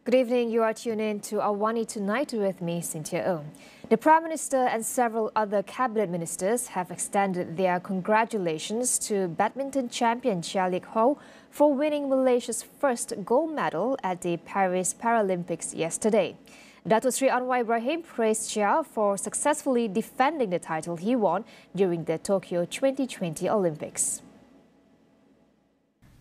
Good evening. You are tuned in to AWANI Tonight with me, Cynthia Ng. The Prime Minister and several other cabinet ministers have extended their congratulations to badminton champion Chalik Ho for winning Malaysia's first gold medal at the Paris Paralympics yesterday. Dato Sri Anwar Ibrahim praised Chia for successfully defending the title he won during the Tokyo 2020 Olympics.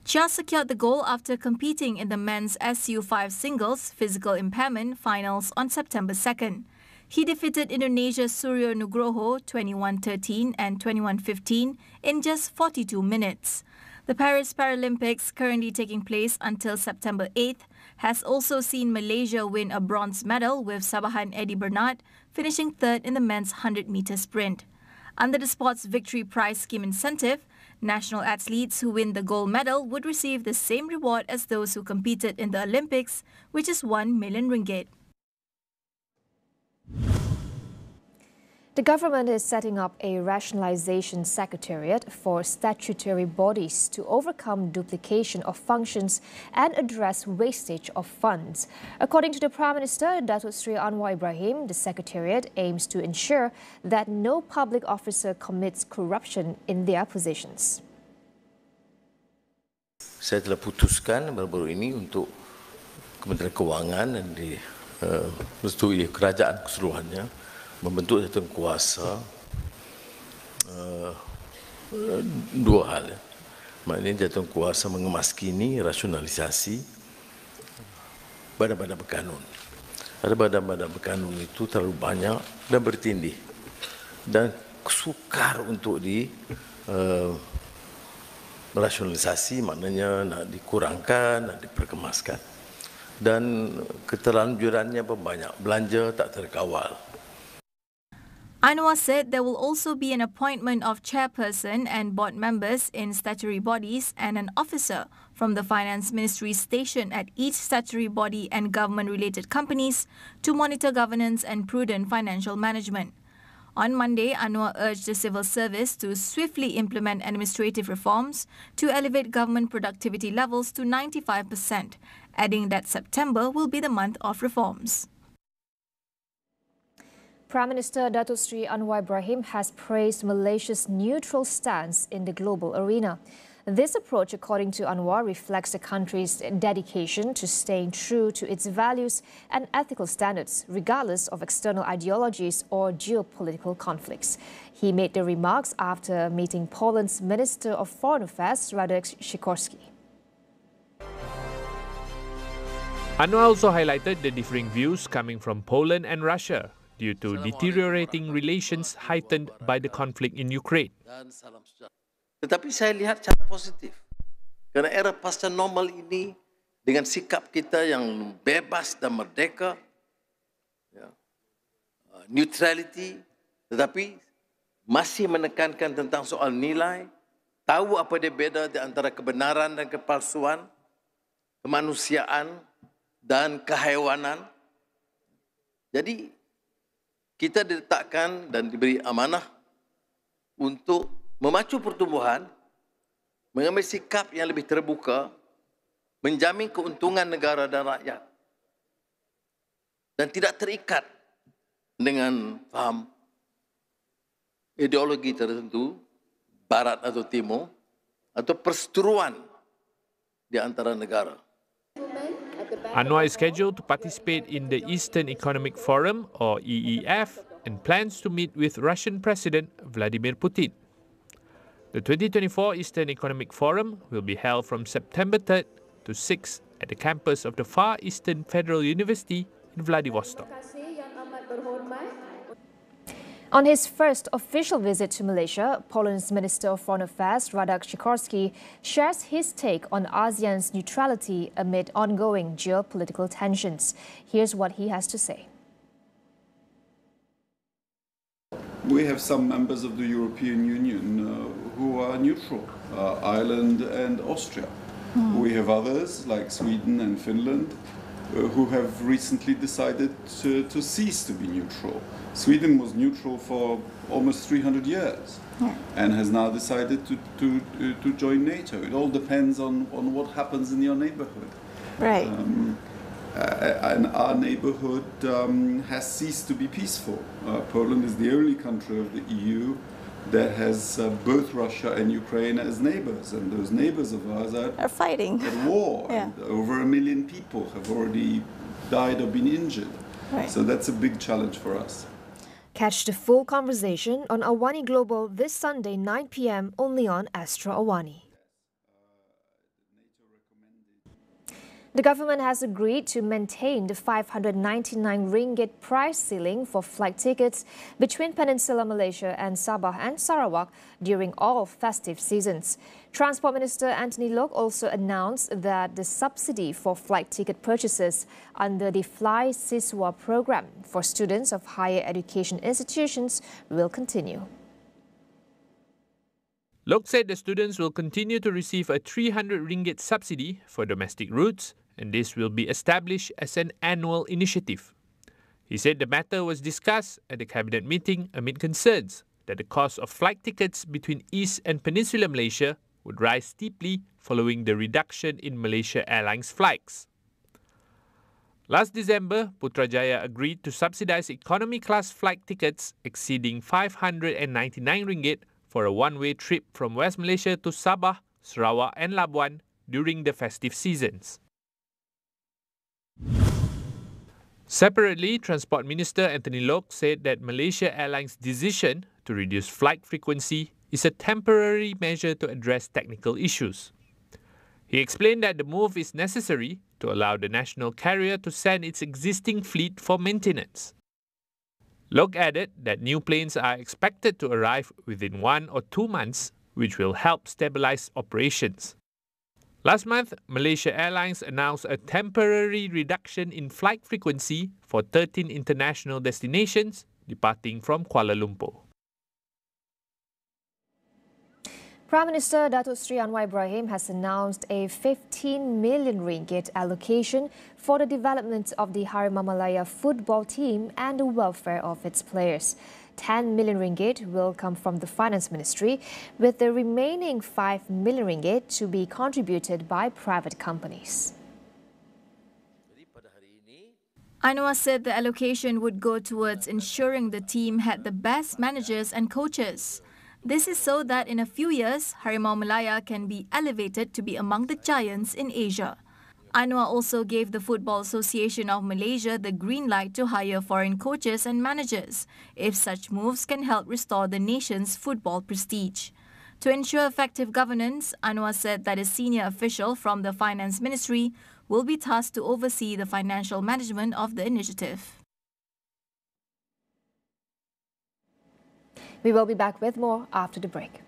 Chia secured the gold after competing in the men's SU5 singles physical impairment finals on September 2nd. He defeated Indonesia's Suryo Nugroho 21-13 and 21-15 in just 42 minutes. The Paris Paralympics, currently taking place until September 8th, has also seen Malaysia win a bronze medal with Sabahan Eddie Bernard finishing third in the men's 100-meter sprint. Under the Sports Victory Prize Scheme incentive, national athletes who win the gold medal would receive the same reward as those who competed in the Olympics, which is 1 million ringgit. The government is setting up a rationalization secretariat for statutory bodies to overcome duplication of functions and address wastage of funds. According to the Prime Minister, Dato Sri Anwar Ibrahim, the secretariat aims to ensure that no public officer commits corruption in their positions. Saya telah putuskan baru-baru ini untuk Kementerian Kewangan dan direstui kerajaan keseluruhannya membentuk jawatan kuasa dua hal. Maknanya jawatan kuasa mengemaskini rasionalisasi badan-badan berkanun. Ada badan-badan berkanun itu terlalu banyak dan bertindih dan sukar untuk rasionalisasi, maknanya nak dikurangkan, nak diperkemaskan. Dan keterlanjurannya banyak, belanja tak terkawal. Anwar said there will also be an appointment of chairperson and board members in statutory bodies and an officer from the Finance Ministry stationed at each statutory body and government-related companies to monitor governance and prudent financial management. On Monday, Anwar urged the civil service to swiftly implement administrative reforms to elevate government productivity levels to 95%, adding that September will be the month of reforms. Prime Minister Dato Sri Anwar Ibrahim has praised Malaysia's neutral stance in the global arena. This approach, according to Anwar, reflects the country's dedication to staying true to its values and ethical standards, regardless of external ideologies or geopolitical conflicts. He made the remarks after meeting Poland's Minister of Foreign Affairs, Radek Sikorski. Anwar also highlighted the differing views coming from Poland and Russia due to deteriorating relations heightened by the conflict in Ukraine. Tetapi saya lihat cara positif. Kerana era pasca normal ini, dengan sikap kita yang bebas dan merdeka, neutrality, tetapi masih menekankan tentang soal nilai, tahu apa dia beza di antara kebenaran dan kepalsuan, kemanusiaan dan kehaiwanan. Jadi, kita diletakkan dan diberi amanah untuk memacu pertumbuhan, mengambil sikap yang lebih terbuka, menjamin keuntungan negara dan rakyat, dan tidak terikat dengan faham ideologi tertentu, barat atau timur, atau perseteruan di antara negara. Anwar is scheduled to participate in the Eastern Economic Forum, or EEF, and plans to meet with Russian President Vladimir Putin. The 2024 Eastern Economic Forum will be held from September 3rd to 6th at the campus of the Far Eastern Federal University in Vladivostok. On his first official visit to Malaysia, Poland's Minister of Foreign Affairs, Radek Sikorski, shares his take on ASEAN's neutrality amid ongoing geopolitical tensions. Here's what he has to say. We have some members of the European Union who are neutral, Ireland and Austria. We have others, like Sweden and Finland, who have recently decided to cease to be neutral. Sweden was neutral for almost 300 years and has now decided to join NATO. It all depends on what happens in your neighborhood. Right. and our neighborhood has ceased to be peaceful. Poland is the only country of the EU that has both Russia and Ukraine as neighbors, and those neighbors of ours are fighting at war. Yeah. And over 1 million people have already died or been injured. Right. So that's a big challenge for us. Catch the full conversation on AWANI Global this Sunday 9 p.m. only on Astro AWANI. The government has agreed to maintain the 599 ringgit price ceiling for flight tickets between Peninsular Malaysia and Sabah and Sarawak during all festive seasons. Transport Minister Anthony Loke also announced that the subsidy for flight ticket purchases under the Fly Siswa program for students of higher education institutions will continue. Loke said the students will continue to receive a 300 ringgit subsidy for domestic routes, and this will be established as an annual initiative. He said the matter was discussed at the cabinet meeting amid concerns that the cost of flight tickets between East and Peninsular Malaysia would rise steeply following the reduction in Malaysia Airlines flights. Last December, Putrajaya agreed to subsidize economy class flight tickets exceeding 599 ringgit for a one-way trip from West Malaysia to Sabah, Sarawak and Labuan during the festive seasons. Separately, Transport Minister Anthony Loke said that Malaysia Airlines' decision to reduce flight frequency is a temporary measure to address technical issues. He explained that the move is necessary to allow the national carrier to send its existing fleet for maintenance. Loke added that new planes are expected to arrive within 1 or 2 months, which will help stabilize operations. Last month, Malaysia Airlines announced a temporary reduction in flight frequency for 13 international destinations departing from Kuala Lumpur. Prime Minister Datuk Seri Anwar Ibrahim has announced a 15 million ringgit allocation for the development of the Harimau Malaya football team and the welfare of its players. 10 million ringgit will come from the Finance Ministry, with the remaining 5 million ringgit to be contributed by private companies. Anwar said the allocation would go towards ensuring the team had the best managers and coaches. This is so that in a few years, Harimau Malaya can be elevated to be among the giants in Asia. Anwar also gave the Football Association of Malaysia the green light to hire foreign coaches and managers, if such moves can help restore the nation's football prestige. To ensure effective governance, Anwar said that a senior official from the Finance Ministry will be tasked to oversee the financial management of the initiative. We will be back with more after the break.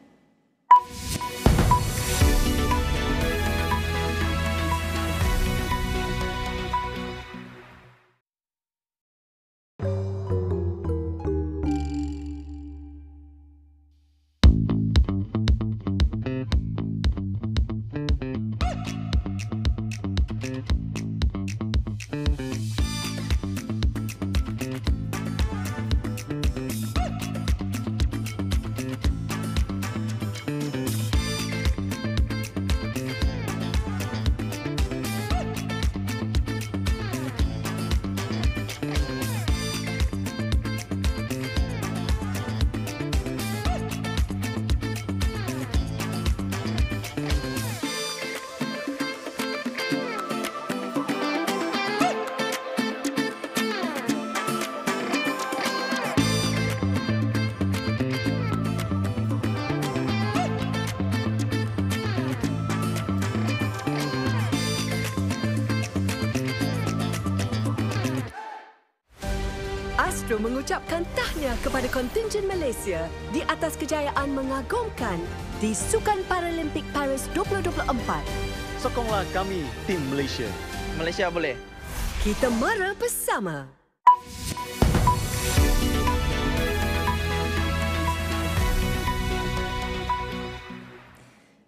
Astro mengucapkan tahniah kepada kontingen Malaysia di atas kejayaan mengagumkan di Sukan Paralimpik Paris 2024. Sokonglah kami, tim Malaysia. Malaysia boleh. Kita mara bersama.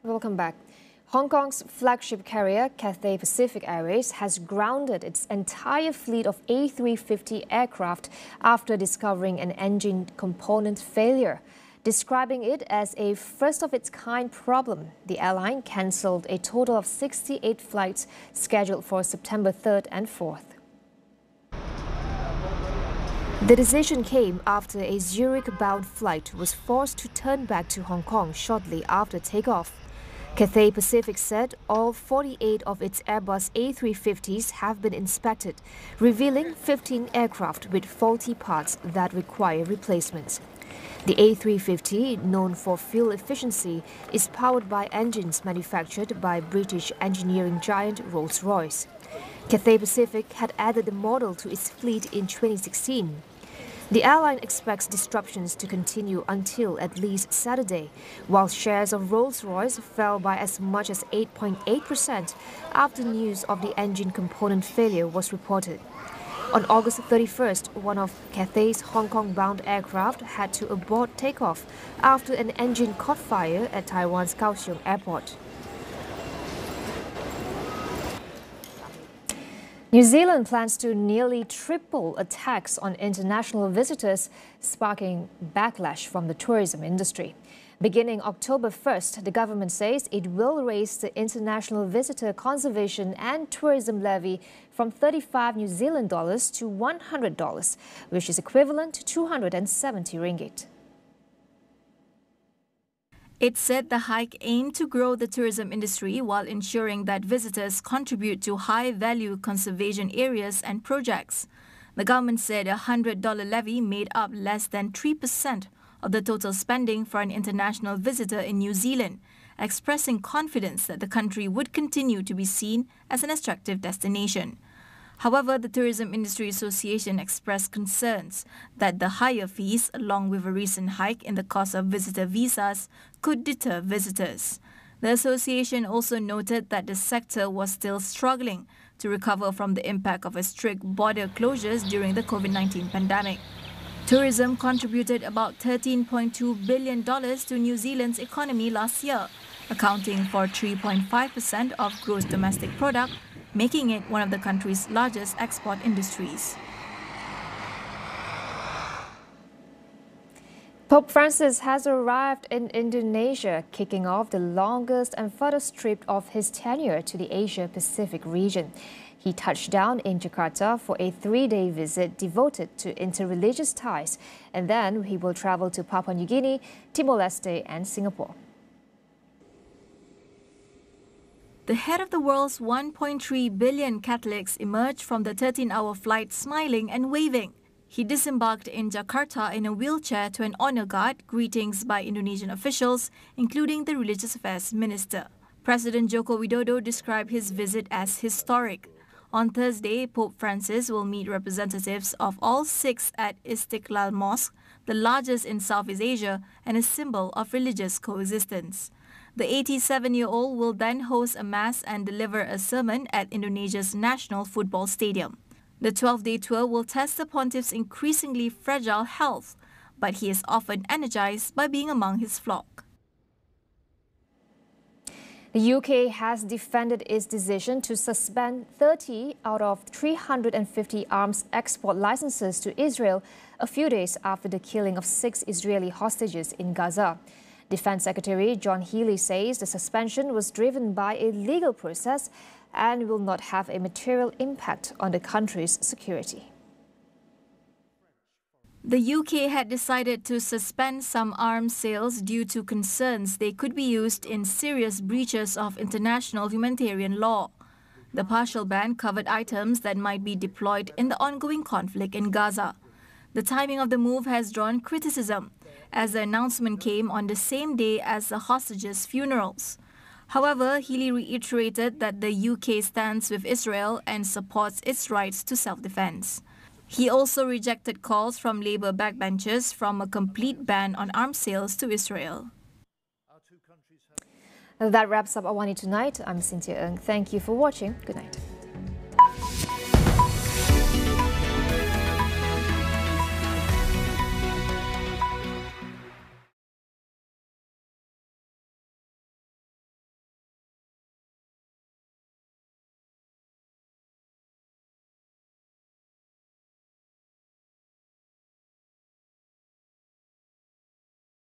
Welcome back. Hong Kong's flagship carrier, Cathay Pacific Airways, has grounded its entire fleet of A350 aircraft after discovering an engine component failure. Describing it as a first-of-its-kind problem, the airline cancelled a total of 68 flights scheduled for September 3rd and 4th. The decision came after a Zurich-bound flight was forced to turn back to Hong Kong shortly after takeoff. Cathay Pacific said all 48 of its Airbus A350s have been inspected, revealing 15 aircraft with faulty parts that require replacements. The A350, known for fuel efficiency, is powered by engines manufactured by British engineering giant Rolls-Royce. Cathay Pacific had added the model to its fleet in 2016. The airline expects disruptions to continue until at least Saturday, while shares of Rolls-Royce fell by as much as 8.8% after news of the engine component failure was reported. On August 31st, one of Cathay's Hong Kong-bound aircraft had to abort takeoff after an engine caught fire at Taiwan's Kaohsiung Airport. New Zealand plans to nearly triple a tax on international visitors, sparking backlash from the tourism industry. Beginning October 1st, the government says it will raise the international visitor conservation and tourism levy from 35 New Zealand dollars to $100, which is equivalent to 270 ringgit. It said the hike aimed to grow the tourism industry while ensuring that visitors contribute to high-value conservation areas and projects. The government said a $100 levy made up less than 3% of the total spending for an international visitor in New Zealand, expressing confidence that the country would continue to be seen as an attractive destination. However, the Tourism Industry Association expressed concerns that the higher fees, along with a recent hike in the cost of visitor visas, could deter visitors. The association also noted that the sector was still struggling to recover from the impact of a strict border closures during the COVID-19 pandemic. Tourism contributed about $13.2 billion to New Zealand's economy last year, accounting for 3.5% of gross domestic product, making it one of the country's largest export industries. Pope Francis has arrived in Indonesia, kicking off the longest and furthest trip of his tenure to the Asia-Pacific region. He touched down in Jakarta for a 3-day visit devoted to interreligious ties, and then he will travel to Papua New Guinea, Timor-Leste and Singapore. The head of the world's 1.3 billion Catholics emerged from the 13-hour flight smiling and waving. He disembarked in Jakarta in a wheelchair to an honor guard, greetings by Indonesian officials, including the Religious Affairs Minister. President Joko Widodo described his visit as historic. On Thursday, Pope Francis will meet representatives of all 6 at Istiqlal Mosque, the largest in Southeast Asia and a symbol of religious coexistence. The 87-year-old will then host a mass and deliver a sermon at Indonesia's national football stadium. The 12-day tour will test the pontiff's increasingly fragile health, but he is often energized by being among his flock. The UK has defended its decision to suspend 30 out of 350 arms export licenses to Israel a few days after the killing of 6 Israeli hostages in Gaza. Defense Secretary John Healey says the suspension was driven by a legal process and will not have a material impact on the country's security. The UK had decided to suspend some arms sales due to concerns they could be used in serious breaches of international humanitarian law. The partial ban covered items that might be deployed in the ongoing conflict in Gaza. The timing of the move has drawn criticism, as the announcement came on the same day as the hostages' funerals. However, Healey reiterated that the UK stands with Israel and supports its rights to self-defense. He also rejected calls from Labour backbenchers from a complete ban on arms sales to Israel. That wraps up AWANI Tonight. I'm Cynthia Ng. Thank you for watching. Good night.